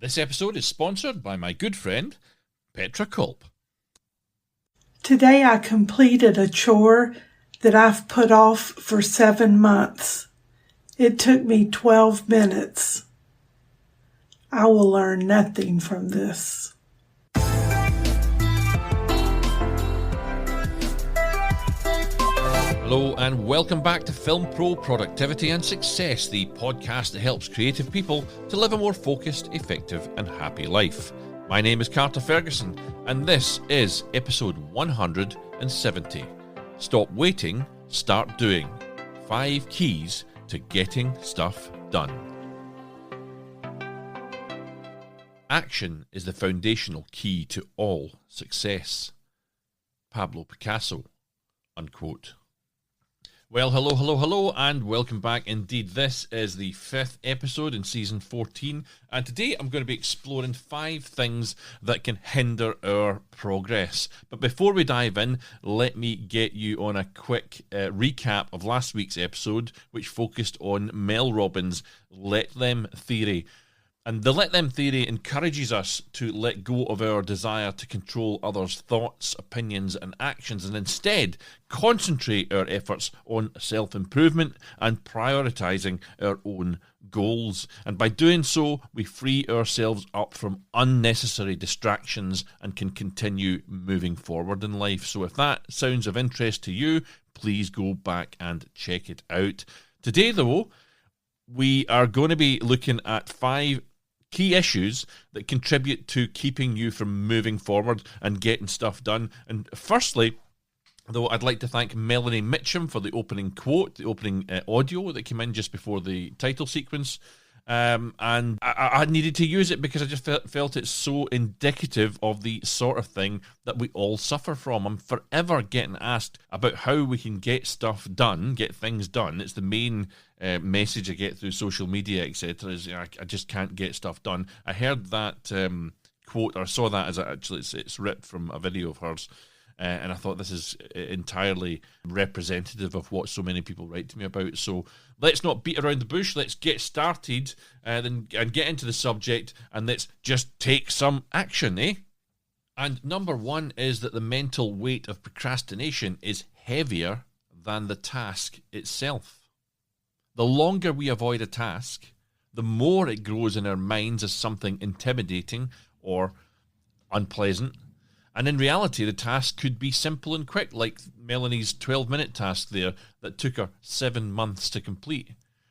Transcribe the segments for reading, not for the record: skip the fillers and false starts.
This episode is sponsored by my good friend, Petra Kolp. Today I completed a chore that I've put off for 7 months. It took me 12 minutes. I will learn nothing from this. Hello and welcome back to Film Pro Productivity and Success, the podcast that helps creative people to live a more focused, effective and happy life. My name is Carter Ferguson and this is episode 170. Stop waiting, start doing. 5 keys to getting stuff done. Action is the foundational key to all success. Pablo Picasso, unquote. Well, hello, and welcome back indeed. This is the 5th episode in season 14, and today I'm going to be exploring 5 things that can hinder our progress. But before we dive in, let me get you on a quick recap of last week's episode, which focused on Mel Robbins' Let Them theory. And the Let Them theory encourages us to let go of our desire to control others' thoughts, opinions and actions and instead concentrate our efforts on self-improvement and prioritising our own goals. And by doing so, we free ourselves up from unnecessary distractions and can continue moving forward in life. So if that sounds of interest to you, please go back and check it out. Today, though, we are going to be looking at 5 key issues that contribute to keeping you from moving forward and getting stuff done. And firstly, though, I'd like to thank Melanie Mitchum for the opening quote, the opening audio that came in just before the title sequence. And I needed to use it because I just felt it's so indicative of the sort of thing that we all suffer from. I'm forever getting asked about how we can get stuff done, get things done. It's the main message I get through social media, etc. Is I just can't get stuff done. I heard that quote, or saw that as it's ripped from a video of hers. And I thought this is entirely representative of what so many people write to me about. So let's not beat around the bush. Let's get started and get into the subject, and let's just take some action, eh? And number 1 is that the mental weight of procrastination is heavier than the task itself. The longer we avoid a task, the more it grows in our minds as something intimidating or unpleasant. And in reality, the task could be simple and quick, like Melanie's 12-minute task there that took her 7 months to complete.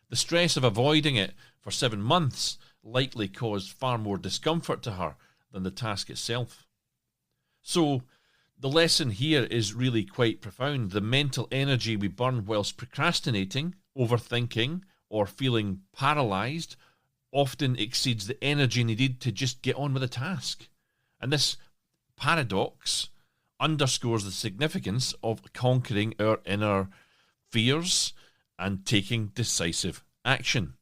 The stress of avoiding it for 7 months likely caused far more discomfort to her than the task itself. So the lesson here is really quite profound. The mental energy we burn whilst procrastinating, overthinking, or feeling paralysed often exceeds the energy needed to just get on with the task. And this paradox underscores the significance of conquering our inner fears and taking decisive action.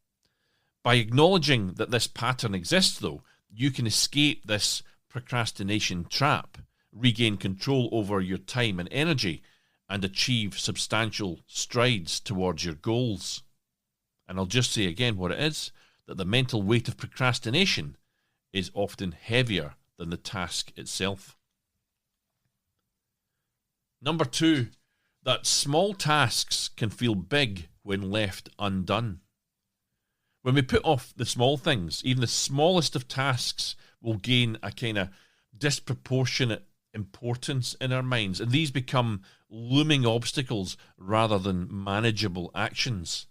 By acknowledging that this pattern exists, though, you can escape this procrastination trap, regain control over your time and energy, and achieve substantial strides towards your goals. And I'll just say again what it is, that the mental weight of procrastination is often heavier than the task itself. Number 2, that small tasks can feel big when left undone. When we put off the small things, even the smallest of tasks will gain a kind of disproportionate importance in our minds, and these become looming obstacles rather than manageable actions.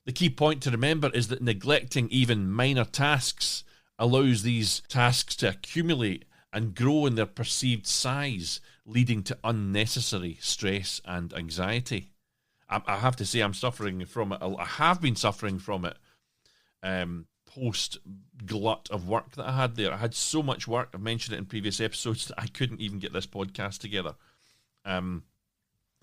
The key point to remember is that neglecting even minor tasks allows these tasks to accumulate and grow in their perceived size, leading to unnecessary stress and anxiety. I have to say I'm suffering from it. I have been suffering from it post-glut of work that I had there. I had so much work, I've mentioned it in previous episodes, that I couldn't even get this podcast together. And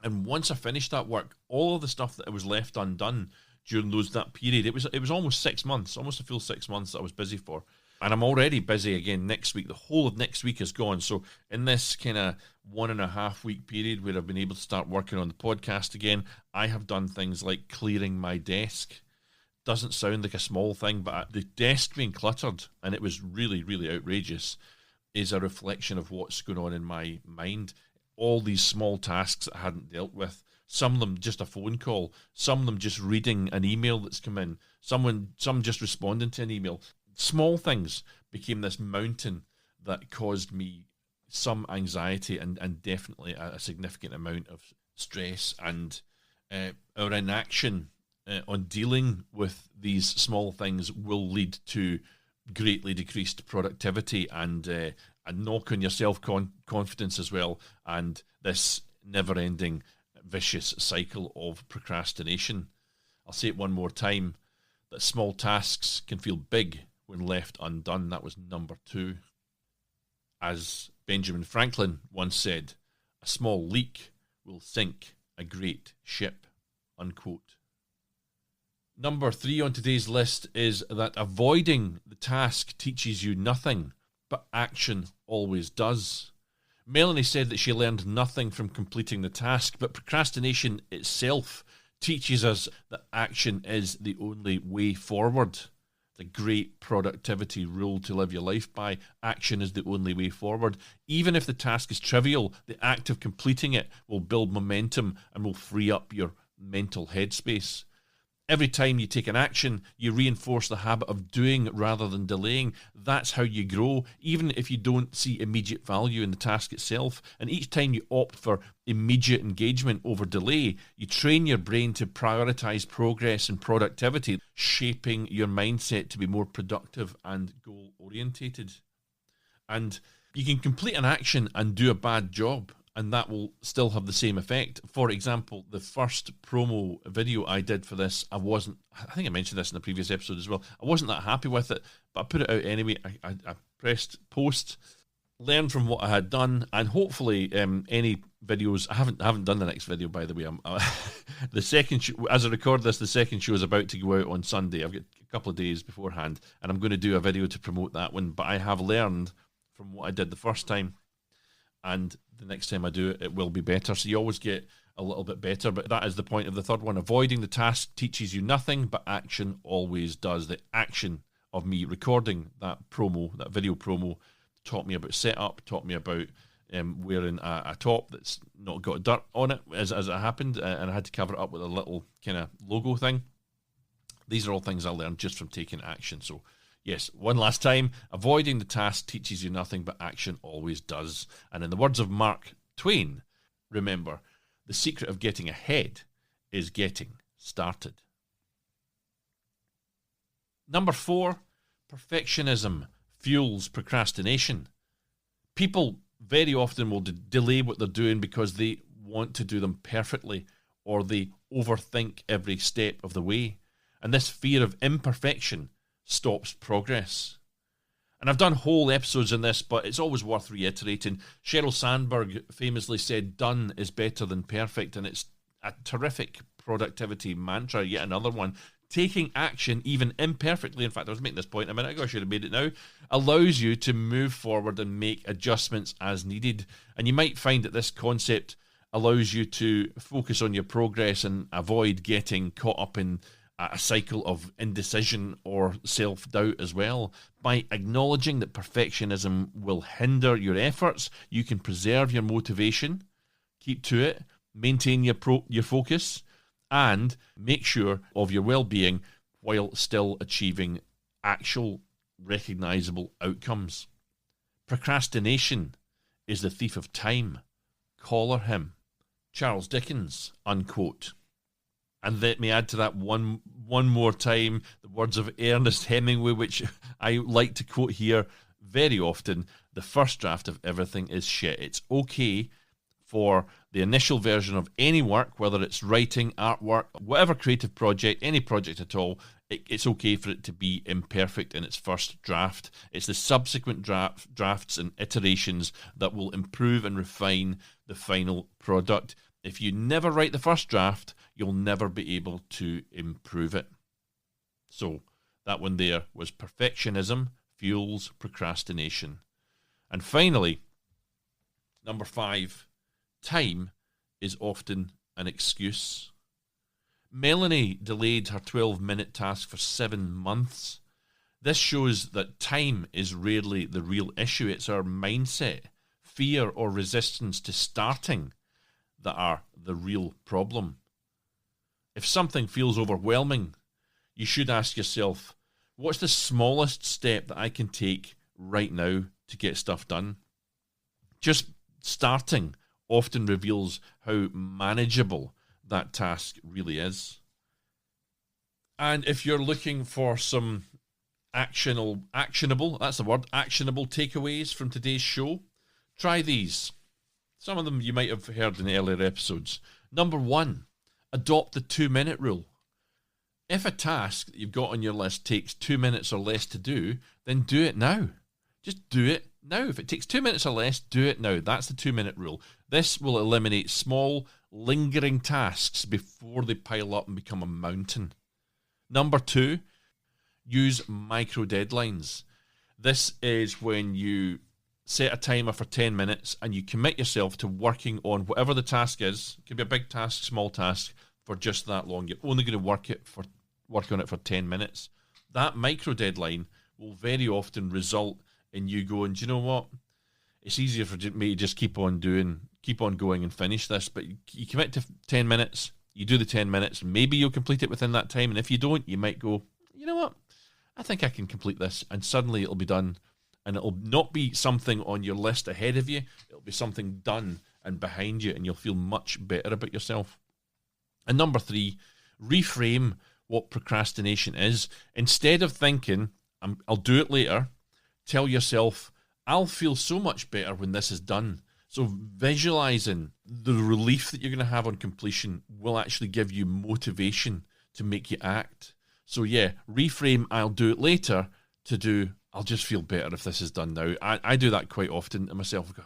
once I finished that work, all of the stuff that was left undone during that period, it was almost 6 months, almost a full 6 months that I was busy for. And I'm already busy again next week. The whole of next week is gone. So in this kind of 1.5 week period where I've been able to start working on the podcast again, I have done things like clearing my desk, doesn't sound like a small thing, but the desk being cluttered, and it was really, really outrageous, is a reflection of what's going on in my mind. All these small tasks that I hadn't dealt with, some of them just a phone call, some of them just reading an email that's come in, some just responding to an email. Small things became this mountain that caused me some anxiety and definitely a significant amount of stress, and our inaction on dealing with these small things will lead to greatly decreased productivity and a knock on your self-confidence as well, and this never-ending vicious cycle of procrastination. I'll say it one more time, that small tasks can feel big when left undone. That was number 2. As Benjamin Franklin once said, a small leak will sink a great ship, unquote. Number 3 on today's list is that avoiding the task teaches you nothing, but action always does. Melanie said that she learned nothing from completing the task, but procrastination itself teaches us that action is the only way forward. The great productivity rule to live your life by. Action is the only way forward. Even if the task is trivial, the act of completing it will build momentum and will free up your mental headspace. Every time you take an action, you reinforce the habit of doing rather than delaying. That's how you grow, even if you don't see immediate value in the task itself. And each time you opt for immediate engagement over delay, you train your brain to prioritize progress and productivity, shaping your mindset to be more productive and goal-orientated. And you can complete an action and do a bad job, and that will still have the same effect. For example, the first promo video I did for this, I think I mentioned this in the previous episode as well, I wasn't that happy with it, but I put it out anyway. I pressed post, learned from what I had done, and hopefully any videos, I haven't done the next video, by the way. The second show, as I record this, the second show is about to go out on Sunday. I've got a couple of days beforehand, and I'm going to do a video to promote that one, but I have learned from what I did the first time, and the next time I do it, it will be better. So you always get a little bit better, but that is the point of the third one. Avoiding the task teaches you nothing, but action always does. The action of me recording that video promo, taught me about setup, taught me about wearing a top that's not got dirt on it, as it happened, and I had to cover it up with a little kind of logo thing. These are all things I learned just from taking action. So yes, one last time, avoiding the task teaches you nothing, but action always does. And in the words of Mark Twain, remember, the secret of getting ahead is getting started. Number 4, perfectionism fuels procrastination. People very often will delay what they're doing because they want to do them perfectly, or they overthink every step of the way. And this fear of imperfection stops progress. And I've done whole episodes on this, but it's always worth reiterating. Sheryl Sandberg famously said, done is better than perfect, and it's a terrific productivity mantra, yet another one. Taking action, even imperfectly, in fact, I was making this point a minute ago, I should have made it now, allows you to move forward and make adjustments as needed. And you might find that this concept allows you to focus on your progress and avoid getting caught up in a cycle of indecision or self-doubt as well. By acknowledging that perfectionism will hinder your efforts, you can preserve your motivation, keep to it, maintain your focus, and make sure of your well-being while still achieving actual recognizable outcomes. Procrastination is the thief of time. Collar him. Charles Dickens, unquote. And let me add to that one more time the words of Ernest Hemingway, which I like to quote here very often. The first draft of everything is shit. It's okay for the initial version of any work, whether it's writing, artwork, whatever creative project, any project at all, it's okay for it to be imperfect in its first draft. It's the subsequent drafts and iterations that will improve and refine the final product. If you never write the first draft, you'll never be able to improve it. So that one there was perfectionism fuels procrastination. And finally, number 5, time is often an excuse. Melanie delayed her 12-minute task for 7 months. This shows that time is rarely the real issue. It's our mindset, fear or resistance to starting that are the real problem. If something feels overwhelming, you should ask yourself, what's the smallest step that I can take right now to get stuff done? Just starting often reveals how manageable that task really is. And if you're looking for some actionable takeaways from today's show, try these. Some of them you might have heard in the earlier episodes. Number 1, adopt the 2-minute rule. If a task that you've got on your list takes 2 minutes or less to do, then do it now. Just do it now. If it takes 2 minutes or less, do it now. That's the 2-minute rule. This will eliminate small, lingering tasks before they pile up and become a mountain. Number 2, use micro deadlines. This is when you set a timer for 10 minutes and you commit yourself to working on whatever the task is. It can be a big task, small task, for just that long. You're only going to work on it for 10 minutes. That micro deadline will very often result in you going, do you know what? It's easier for me to just keep on going and finish this. But you commit to 10 minutes, you do the 10 minutes, maybe you'll complete it within that time. And if you don't, you might go, you know what? I think I can complete this. And suddenly it'll be done. And it'll not be something on your list ahead of you. It'll be something done and behind you, and you'll feel much better about yourself. And number 3, reframe what procrastination is. Instead of thinking, I'll do it later, tell yourself, I'll feel so much better when this is done. So visualizing the relief that you're going to have on completion will actually give you motivation to make you act. So yeah, reframe I'll do it later to do I'll just feel better if this is done now. I do that quite often to myself. Oh, God,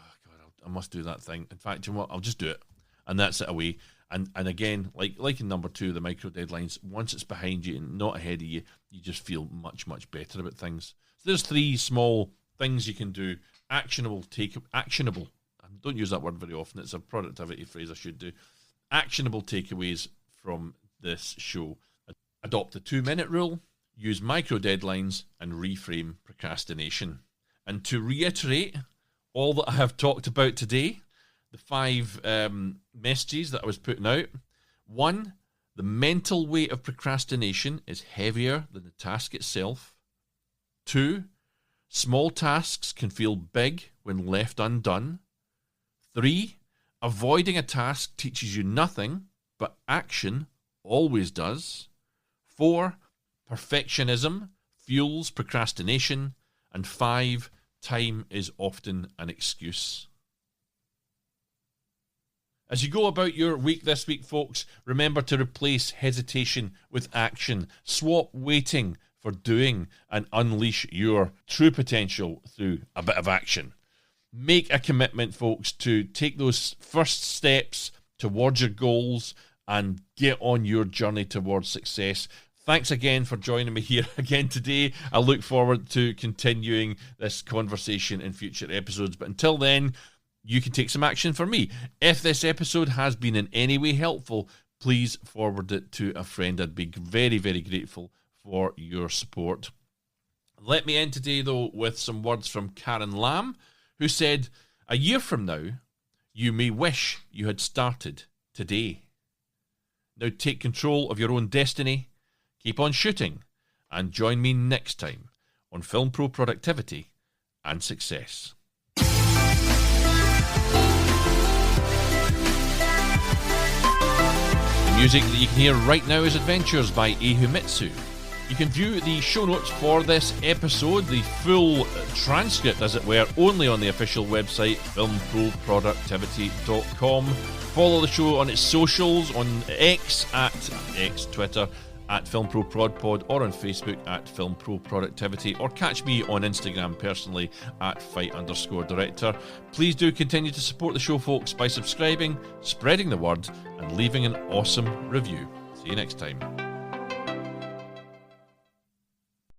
I must do that thing. In fact, you know what? I'll just do it. And that's it away. And again, like in number 2, the micro deadlines, once it's behind you and not ahead of you, you just feel much, much better about things. So there's 3 small things you can do. Actionable. I don't use that word very often. It's a productivity phrase I should do. Actionable takeaways from this show. Adopt the 2-minute rule. Use micro deadlines and reframe procrastination. And to reiterate all that I have talked about today, the 5 messages that I was putting out. 1, the mental weight of procrastination is heavier than the task itself. 2, small tasks can feel big when left undone. 3, avoiding a task teaches you nothing, but action always does. 4, perfectionism fuels procrastination. And 5, time is often an excuse. As you go about your week this week, folks, remember to replace hesitation with action. Swap waiting for doing and unleash your true potential through a bit of action. Make a commitment, folks, to take those first steps towards your goals and get on your journey towards success. Thanks again for joining me here again today. I look forward to continuing this conversation in future episodes. But until then, you can take some action for me. If this episode has been in any way helpful, please forward it to a friend. I'd be very, very grateful for your support. Let me end today, though, with some words from Karen Lamb, who said, "A year from now, you may wish you had started today." Now take control of your own destiny, keep on shooting, and join me next time on Film Pro Productivity and Success. The music that you can hear right now is Adventures by Ehumitsu. You can view the show notes for this episode, the full transcript as it were, only on the official website, filmproproductivity.com. Follow the show on its socials, on Twitter, at FilmProProdPod, or on Facebook at FilmProProductivity, or catch me on Instagram personally at fight_director. Please do continue to support the show, folks, by subscribing, spreading the word, and leaving an awesome review. See you next time.